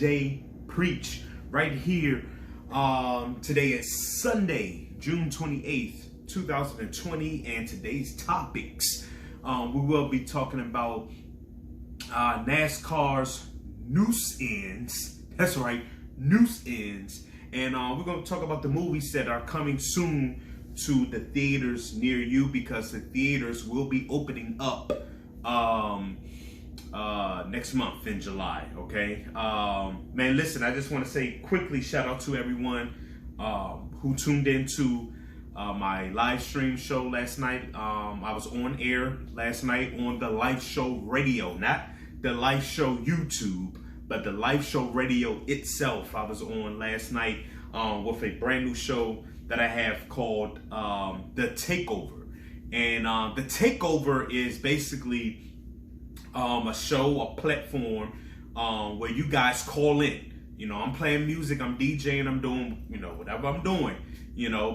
DJ Preach right here. Today is Sunday, June 28th, 2020, and today's topics. We will be talking about NASCAR's Noose ends. That's right, Noose ends. And we're going to talk about the movies that are coming soon to the theaters near you, because the theaters will be opening up next month in July. Okay, man, listen, I just want to say quickly shout out to everyone who tuned into my live stream show last night. I was on air last night on the live show radio, not the live show YouTube, but the live show radio itself. I was on last night with a brand new show that I have called The Takeover. And The Takeover is basically a show, a platform where you guys call in. You know, I'm playing music, I'm DJing, I'm doing, whatever I'm doing,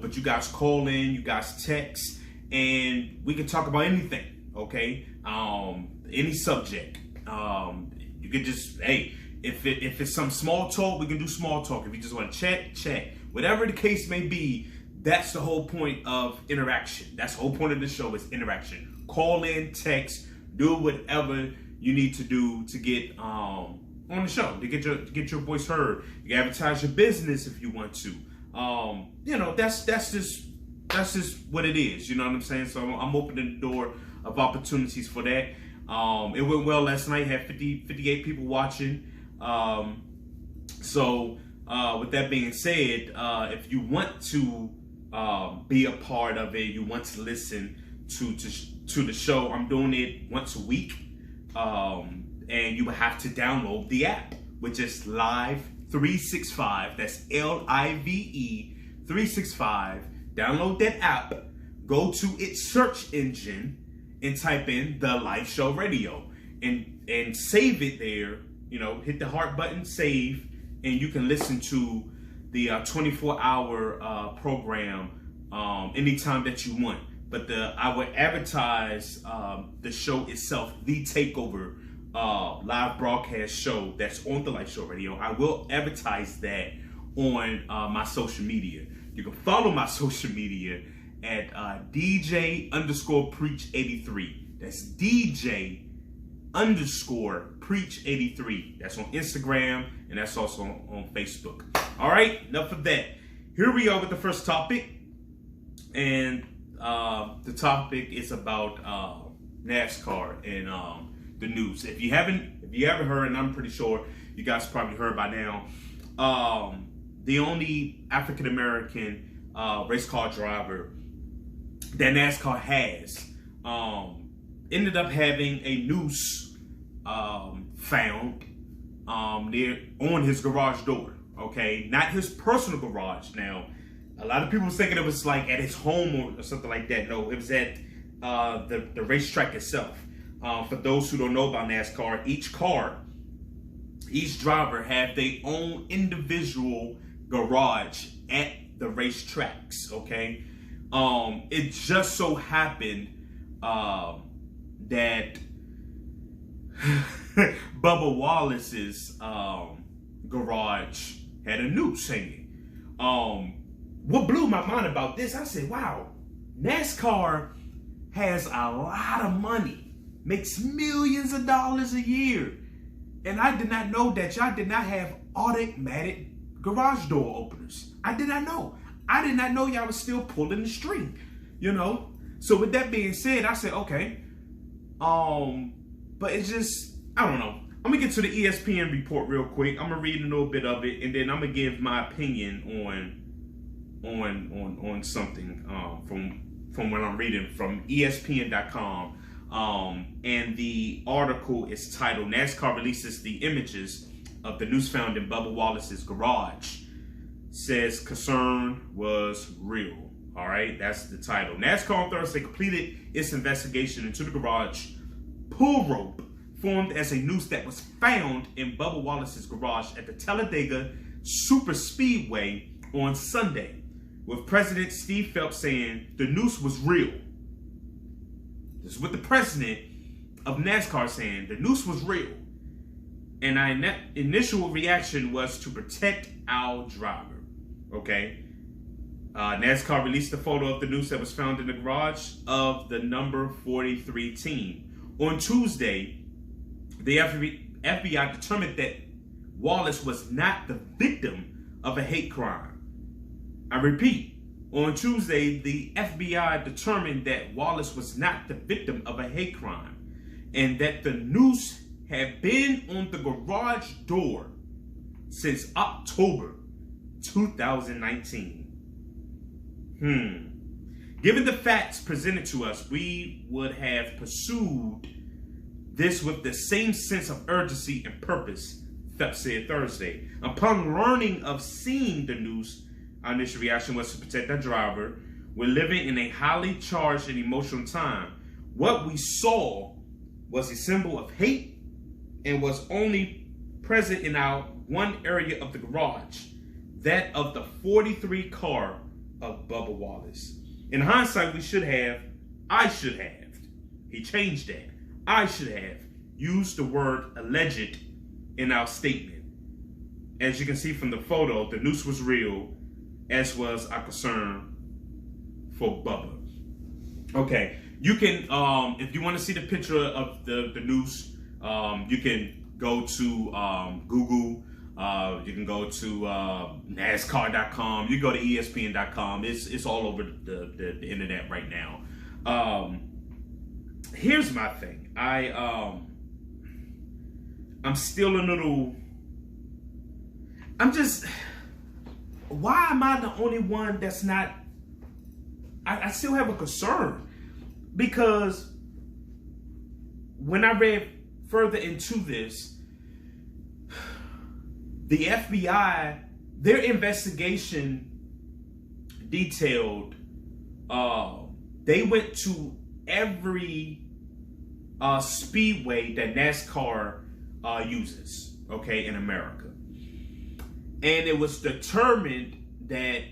but you guys call in, you guys text, and we can talk about anything, okay? Any subject. You could just, hey, if it's some small talk, we can do small talk. If you just want to chat, chat. Whatever the case may be, that's the whole point of interaction. That's the whole point of the show, is interaction. Call in, text, do whatever you need to do to get on the show, to get your voice heard. You can advertise your business if you want to. That's just what it is. You know what I'm saying? So I'm opening the door of opportunities for that. It went well last night. Had 58 people watching. With that being said, if you want to be a part of it, you want to listen to the show, I'm doing it once a week, and you will have to download the app, which is Live 365. That's LIVE 365. Download that app, go to its search engine, and type in The Live Show Radio, and save it there. Hit the heart button, save, and you can listen to the 24-hour program anytime that you want. But I will advertise the show itself, The Takeover live broadcast show that's on the Live Show Radio. I will advertise that on my social media. You can follow my social media at DJ_Preach83. That's DJ_Preach83. That's on Instagram, and that's also on Facebook. All right, enough of that. Here we are with the first topic, and the topic is about NASCAR and the news. If you haven't heard, and I'm pretty sure you guys probably heard by now, the only African American race car driver that NASCAR has ended up having a noose found near on his garage door. Okay, not his personal garage. Now, a lot of people was thinking it was like at his home or something like that. No, it was at the racetrack itself. For those who don't know about NASCAR, each driver have their own individual garage at the racetracks. Okay, it just so happened that Bubba Wallace's garage had a noose hanging. What blew my mind about this, I said, wow, NASCAR has a lot of money, makes millions of dollars a year. And I did not know that y'all did not have automatic garage door openers. I did not know. I did not know y'all was still pulling the string, So with that being said, I said, okay. But it's just, I don't know. I'm gonna get to the ESPN report real quick. I'm gonna read a little bit of it, and then I'm gonna give my opinion on something from what I'm reading from ESPN.com. And the article is titled "NASCAR releases the images of the noose found in Bubba Wallace's garage. Says concern was real." All right, that's the title. NASCAR on Thursday completed its investigation into the garage pull rope formed as a noose that was found in Bubba Wallace's garage at the Talladega Super Speedway on Sunday, with President Steve Phelps saying the noose was real. This is what the president of NASCAR saying. The noose was real. And our initial reaction was to protect our driver. Okay. NASCAR released a photo of the noose that was found in the garage of the number 43 team. On Tuesday, the FBI determined that Wallace was not the victim of a hate crime. I repeat, on Tuesday, the FBI determined that Wallace was not the victim of a hate crime and that the noose had been on the garage door since October 2019. Given the facts presented to us, we would have pursued this with the same sense of urgency and purpose, Phelps said Thursday. Upon learning of seeing the noose, our initial reaction was to protect our driver. We're living in a highly charged and emotional time. What we saw was a symbol of hate and was only present in our one area of the garage, that of the 43 car of Bubba Wallace. In hindsight, I should have, he changed that, I should have used the word alleged in our statement. As you can see from the photo, the noose was real, as was our concern for Bubba. Okay, you can, if you want to see the picture of the noose, you can go to Google. You can go to NASCAR.com. You go to ESPN.com. It's all over the internet right now. Here's my thing. I'm still a little. Why am I the only one that's not? I still have a concern, because when I read further into this, the FBI, their investigation detailed, they went to every speedway that NASCAR uses, okay, in America. And it was determined that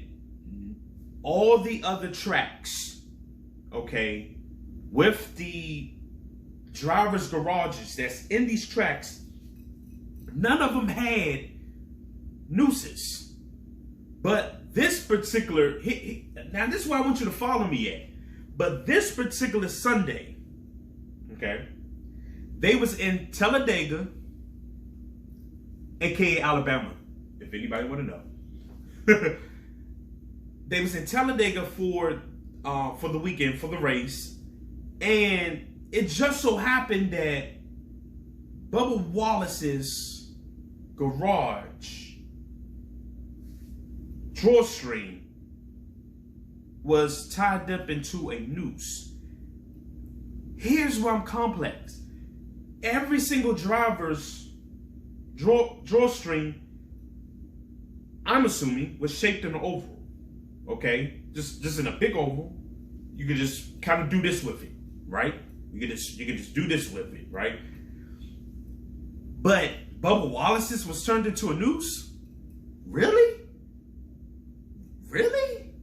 all the other tracks, okay, with the driver's garages that's in these tracks, none of them had nooses. But this particular, now this is where I want you to follow me at. But this particular Sunday, okay, they was in Talladega, aka Alabama, if anybody want to know. They was in Talladega for the weekend, for the race, and it just so happened that Bubba Wallace's garage drawstring was tied up into a noose. Here's where I'm complex. Every single driver's drawstring, I'm assuming, was shaped in an oval. Okay, just in a big oval. You could just kind of do this with it, right? You could just do this with it, right? But Bubba Wallace's was turned into a noose? Really? Really?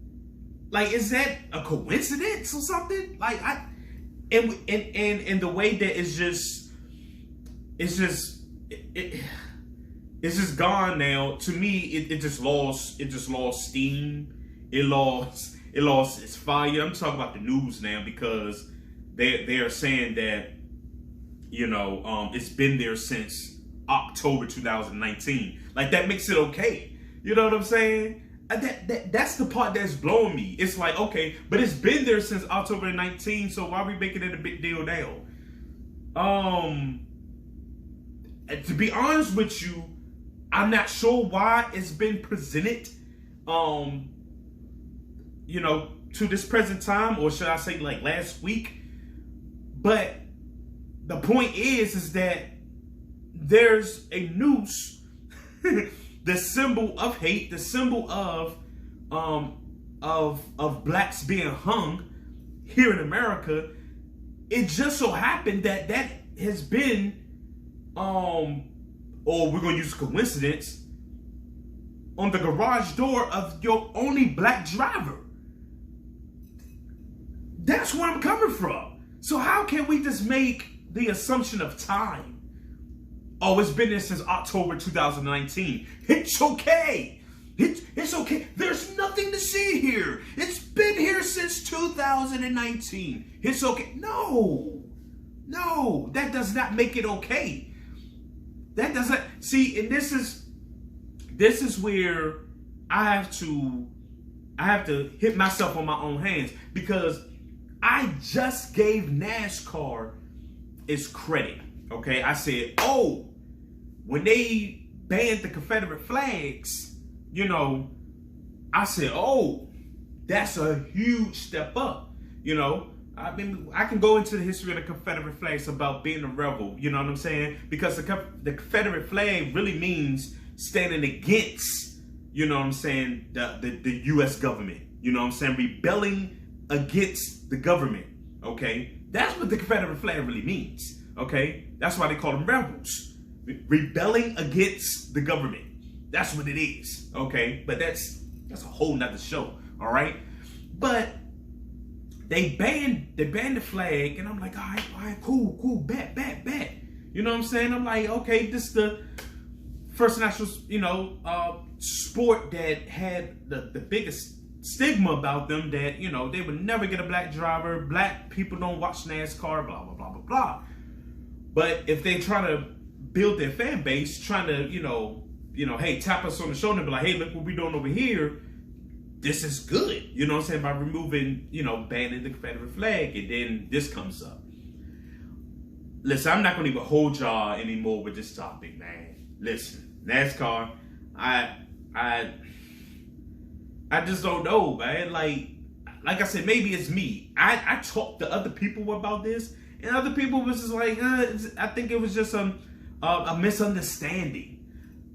Like, is that a coincidence or something? Like, and the way that it's just gone now. To me, it just lost steam. It lost its fire. I'm talking about the news now, because they are saying that, you know, it's been there since October 2019. Like, that makes it okay. You know what I'm saying? That's the part that's blowing me. It's like, okay, but it's been there since October 19, so why are we making it a big deal now? To be honest with you, I'm not sure why it's been presented, you know, to this present time, or should I say like last week. But the point is that there's a noose, the symbol of hate, the symbol of blacks being hung here in America. It just so happened that has been, or we're gonna use coincidence, on the garage door of your only black driver. That's where I'm coming from. So how can we just make the assumption of time? Oh, it's been there since October 2019. It's okay. It's okay. There's nothing to see here. It's been here since 2019. It's okay. No, that does not make it okay. That doesn't, see, and this is where I have to hit myself on my own hands, because I just gave NASCAR its credit. Okay, I said, oh, when they banned the Confederate flags, you know, I said, oh, that's a huge step up. You know, I mean, I can go into the history of the Confederate flags about being a rebel, you know what I'm saying? Because the Confederate flag really means standing against, you know what I'm saying, the U.S. government, you know what I'm saying, rebelling against the government, okay? That's what the Confederate flag really means, okay? That's why they call them rebels. Rebelling against the government. That's what it is, okay? But that's a whole nother show, all right? But they banned the flag, and I'm like, all right, cool, bet. You know what I'm saying? I'm like, okay, this is the first national, you know, sport that had the biggest stigma about them, that, you know, they would never get a black driver, black people don't watch NASCAR, blah, blah, blah, blah, blah. But if they try to build their fan base, trying to, you know, hey, tap us on the shoulder and be like, hey, look what we're doing over here, this is good, you know what I'm saying, by removing, you know, banning the Confederate flag, and then this comes up. Listen, I'm not going to even hold y'all anymore with this topic, man. Listen, NASCAR, I just don't know, man. Like I said, maybe it's me. I talked to other people about this, and other people was just like, I think it was just a misunderstanding.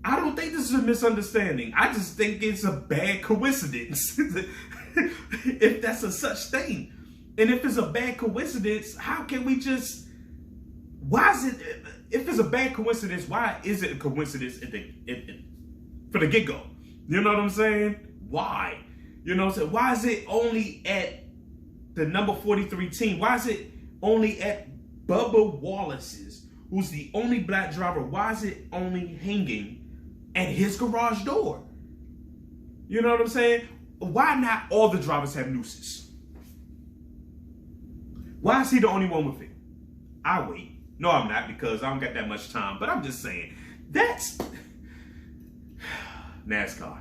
I don't think this is a misunderstanding. I just think it's a bad coincidence. If that's a such thing. And if it's a bad coincidence, how can we just, why is it, if it's a bad coincidence, why is it a coincidence for the get-go? You know what I'm saying? Why? You know what I'm saying? Why is it only at the number 43 team? Why is it only at Bubba Wallace's, who's the only black driver? Why is it only hanging at his garage door? You know what I'm saying? Why not all the drivers have nooses? Why is he the only one with it? I wait. No, I'm not, because I don't got that much time. But I'm just saying, that's NASCAR.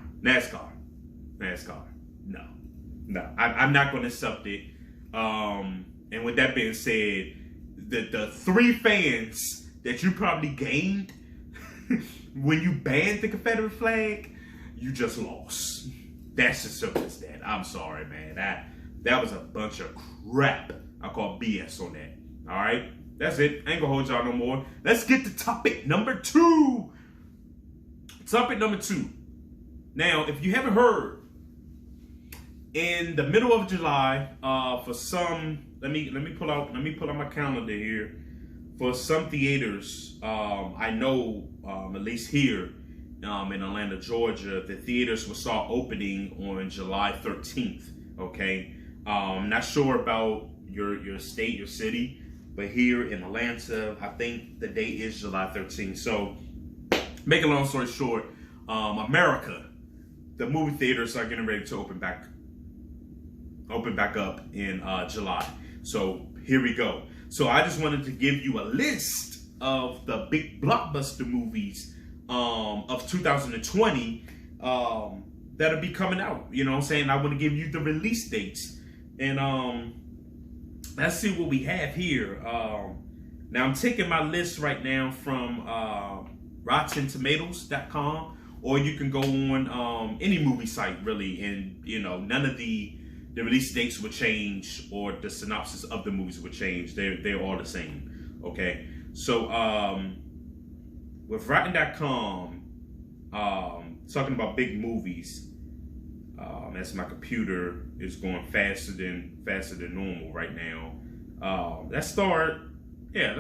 No. I'm not going to accept it. And with that being said, the 3 fans that you probably gained when you banned the Confederate flag, you just lost. That's as simple as that. I'm sorry, man. That was a bunch of crap. I call BS on that. All right? That's it. I ain't gonna hold y'all no more. Let's get to topic number 2. Topic number 2. Now, if you haven't heard, in the middle of July, for some, let me pull out my calendar here. For some theaters, I know, at least here in Atlanta, Georgia, the theaters will start opening on July 13th. Okay, not sure about your state, your city, but here in Atlanta, I think the date is July 13th. So, make a long story short, America, the movie theaters are getting ready to open back up in July. So here we go. So I just wanted to give you a list of the big blockbuster movies of 2020 that'll be coming out. You know what I'm saying? I want to give you the release dates. And let's see what we have here. Now I'm taking my list right now from RottenTomatoes.com, or you can go on any movie site really, and you know, none of the release dates would change, or the synopsis of the movies would change. They're all the same. Okay, so with Rotten.com, talking about big movies, as my computer is going faster than normal right now. Let's start in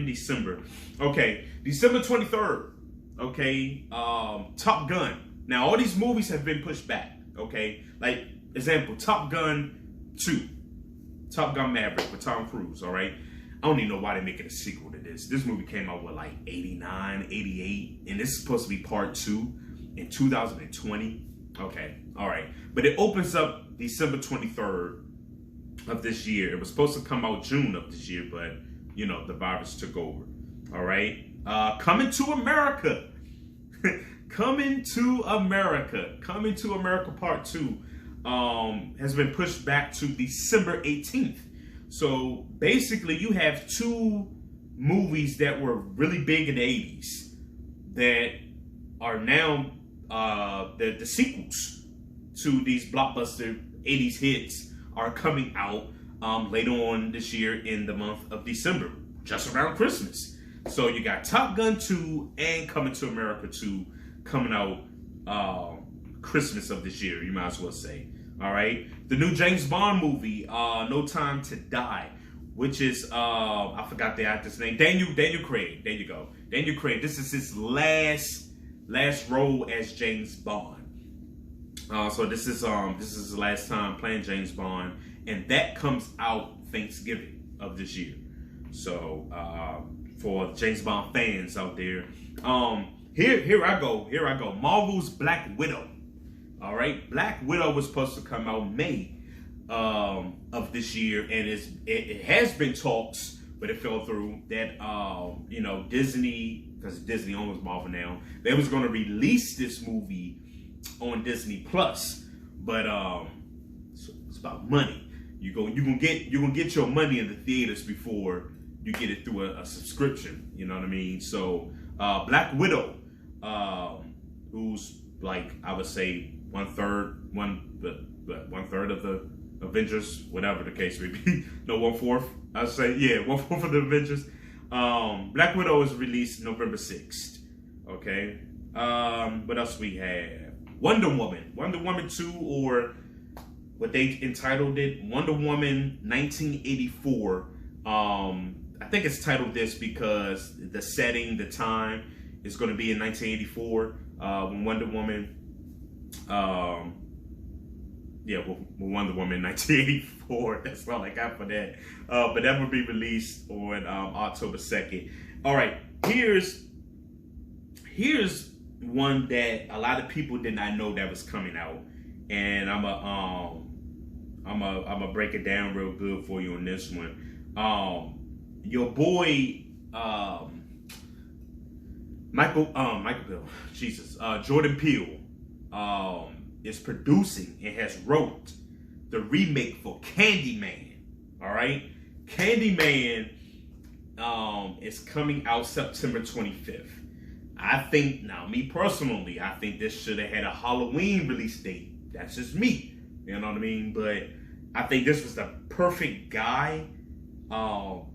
December. Okay, December 23rd. Okay, Top Gun. Now all these movies have been pushed back. Okay, like example, Top Gun 2, Top Gun Maverick with Tom Cruise. All right, I don't even know why they're making a sequel to this. This movie came out with like 89, 88, and this is supposed to be part 2 in 2020. Okay, all right. But it opens up December 23rd of this year. It was supposed to come out June of this year, but, you know, the virus took over. All right. Coming to America. Coming to America. Coming to America Part 2 has been pushed back to December 18th. So basically you have 2 movies that were really big in the 80s that are now the sequels to these blockbuster 80s hits are coming out later on this year in the month of December, just around Christmas. So you got Top Gun 2 and Coming to America 2 coming out Christmas of this year, you might as well say. All right, the new James Bond movie, No Time to Die, which is I forgot the actor's name, Daniel Craig. There you go, Daniel Craig. This is his last role as James Bond. So this is his last time playing James Bond, and that comes out Thanksgiving of this year. So for James Bond fans out there, here I go. Marvel's Black Widow. All right, Black Widow was supposed to come out May of this year, and it has been talks, but it fell through that you know, Disney, because Disney owns Marvel now, they was going to release this movie on Disney Plus, but it's about money. You're gonna get your money in the theaters before you get it through a subscription. You know what I mean? So Black Widow, who's like, I would say one third of the Avengers, whatever the case may be. No, 1/4. I'd say, yeah, 1/4 of the Avengers. Black Widow is released November 6th. Okay. What else we have? Wonder Woman 2, or what they entitled it, Wonder Woman 1984. I think it's titled this because the setting, the time is going to be in 1984 when Wonder Woman, when Wonder Woman 1984. That's all I got for that. But that will be released on October 2nd. All right, here's one that a lot of people did not know that was coming out, and I'm a break it down real good for you on this one. Your boy Jordan Peele is producing and has wrote the remake for Candyman. All right, Candyman is coming out September 25th. I think, now me personally, I think this should have had a Halloween release date. That's just me, you know what I mean? But I think this was the perfect guy who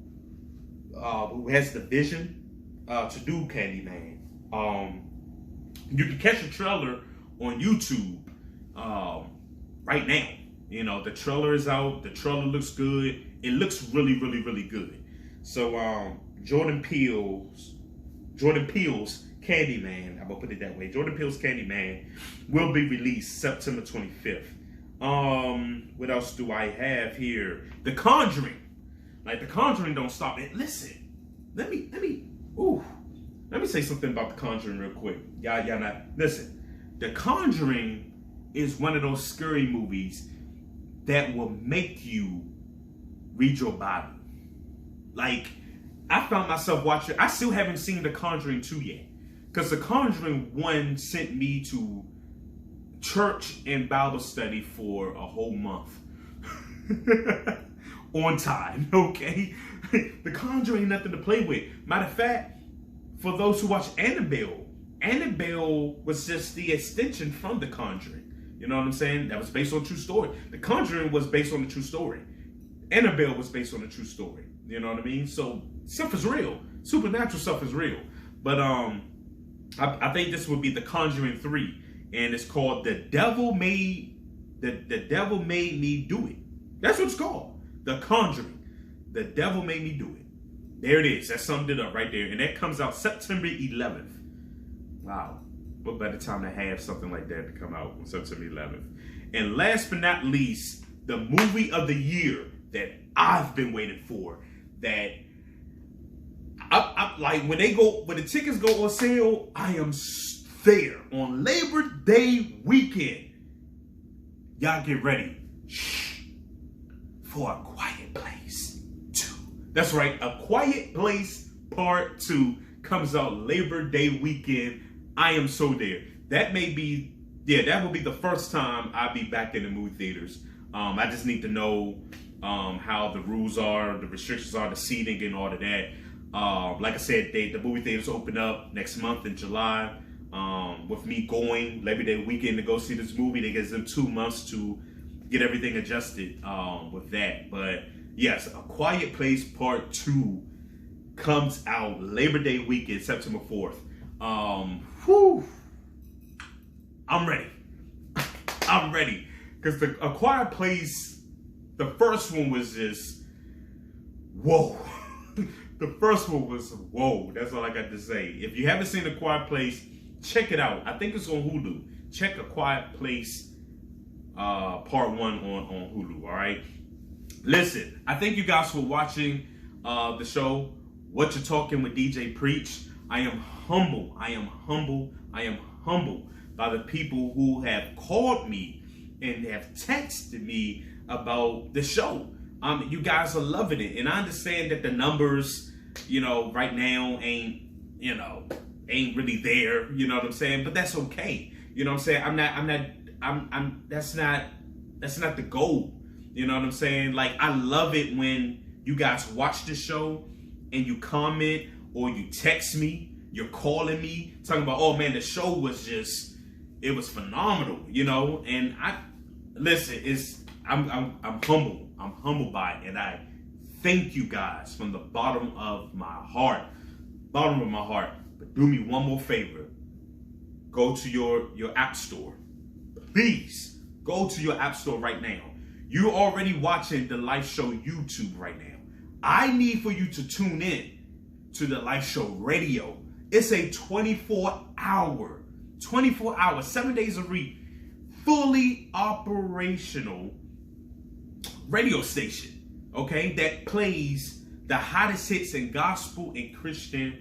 has the vision to do Candyman. You can catch the trailer on YouTube right now. You know, the trailer is out. The trailer looks good. It looks really, really, really good. So Jordan Peele's Candyman, I'm gonna put it that way. Jordan Peele's Candyman will be released September 25th. What else do I have here? The Conjuring. Like, The Conjuring don't stop. And listen, let me say something about The Conjuring real quick. Y'all not listen. The Conjuring is one of those scary movies that will make you read your Bible. Like, I found myself watching. I still haven't seen The Conjuring 2 yet, because The Conjuring 1 sent me to church and Bible study for a whole month. On time, okay? The Conjuring ain't nothing to play with. Matter of fact, for those who watch Annabelle was just the extension from The Conjuring. You know what I'm saying? That was based on a true story. The Conjuring was based on a true story. Annabelle was based on a true story. You know what I mean? So stuff is real. Supernatural stuff is real. But I think this would be The Conjuring 3, and it's called The Devil Made Me Do It. That's what it's called. The Conjuring. The Devil Made Me Do It. There it is. That summed it up right there. And that comes out September 11th. Wow. What better time to have something like that to come out on September 11th? And last but not least, the movie of the year that I've been waiting for, that like when the tickets go on sale, I am there on Labor Day weekend. Y'all get ready for A Quiet Place 2. That's right, A Quiet Place Part 2 comes out Labor Day weekend. I am so there. That will be the first time I'll be back in the movie theaters. I just need to know how the rules are, the restrictions are, the seating and all of that. Like I said, the movie theaters open up next month in July. With me going Labor Day weekend to go see this movie, they give them 2 months to get everything adjusted with that. But yes, A Quiet Place Part 2 comes out Labor Day weekend, September 4th. I'm ready. I'm ready. Because A Quiet Place, the first one was just, whoa. The first one was, whoa. That's all I got to say. If you haven't seen A Quiet Place, check it out. I think it's on Hulu. Check A Quiet Place Part 1 on Hulu, all right? Listen, I thank you guys for watching the show, What You're Talking with DJ Preach. I am humble. I am humble. I am humble by the people who have called me and have texted me about the show. You guys are loving it. And I understand that the numbers, right now ain't really there. You know what I'm saying? But that's okay. You know what I'm saying? That's not the goal. You know what I'm saying? Like, I love it when you guys watch the show and you comment or you text me, you're calling me, talking about, oh man, the show was it was phenomenal, and I'm humble. I'm humbled by it, and I thank you guys from the bottom of my heart. But do me one more favor. Go to your app store. Please go to your app store right now. You're already watching the live show YouTube right now. I need for you to tune in to the live show radio. It's a 24 hour, 7 days a week, fully operational radio station, okay, that plays the hottest hits in gospel and Christian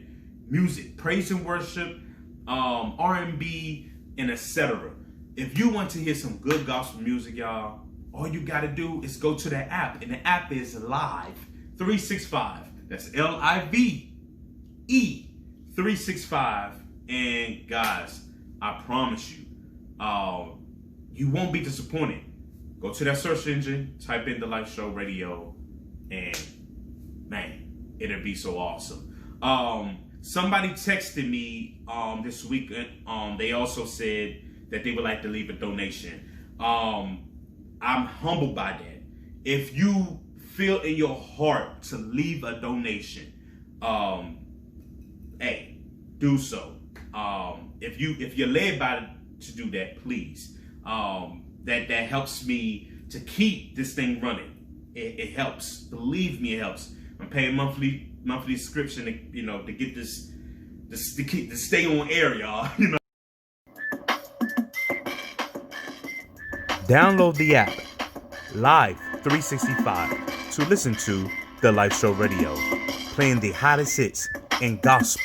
music, praise and worship, R&B, and etc. If you want to hear some good gospel music, y'all, all you got to do is go to the app, and the app is Live 365. That's LIVE 365. And guys, I promise you, you won't be disappointed. Go to that search engine, type in the Live Show Radio, and man, it'll be so awesome. Somebody texted me this week. They also said that they would like to leave a donation. I'm humbled by that. If you feel in your heart to leave a donation, hey, do so. If you're led by to do that, please. That helps me to keep this thing running. It helps. Believe me, it helps. I'm paying monthly subscription to get this to stay on air, y'all. Download the app Live 365 to listen to the Live Show Radio, playing the hottest hits in gospel,